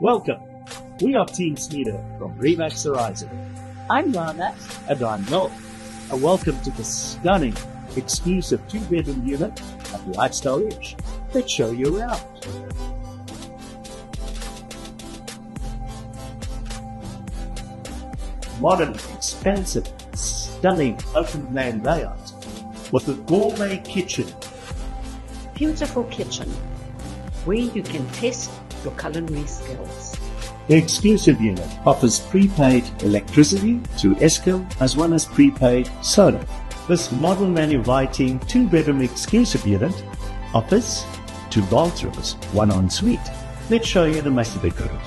Welcome. We are Team Xanadu from Remax Horizon. I'm Rana. And I'm Noel. And welcome to the stunning, exclusive 2-bedroom unit at Lifestyle Edge. Let's show you around. Modern, expansive, stunning open plan layout with a gourmet kitchen. Beautiful kitchen where you can test your culinary skills. The exclusive unit offers prepaid electricity to Eskom as well as prepaid solar. This modern and inviting 2-bedroom exclusive unit offers 2 bathrooms, 1 ensuite. Let's show you the master bedroom.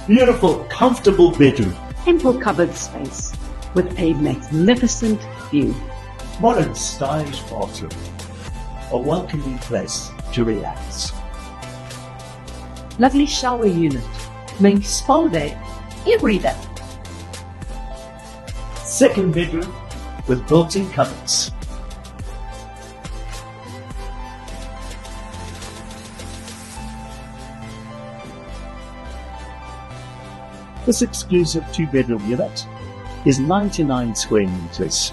Beautiful, comfortable bedroom. Ample covered space with a magnificent view. Modern, stylish bathroom. A welcoming place to relax. Lovely shower unit. Make spa day every day. Second bedroom with built-in cupboards. This exclusive 2-bedroom unit is 99 square meters,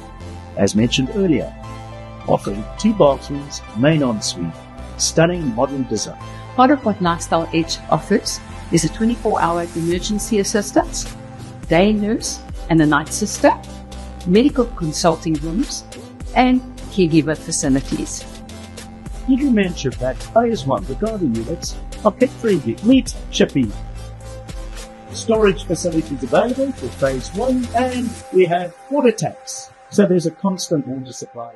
as mentioned earlier, offering 2 bathrooms, main ensuite, stunning modern design. Part of what Lifestyle Edge offers is a 24-hour emergency assistance, day nurse and a night sister, medical consulting rooms, and caregiver facilities. Did you mention that phase 1, the garden units, are pet-friendly, meat chippy? Storage facilities available for phase 1, and we have water tanks, so there's a constant water supply.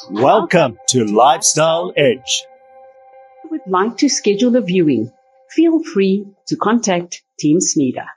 Welcome to Lifestyle Edge. If you would like to schedule a viewing, feel free to contact Team Xanadu.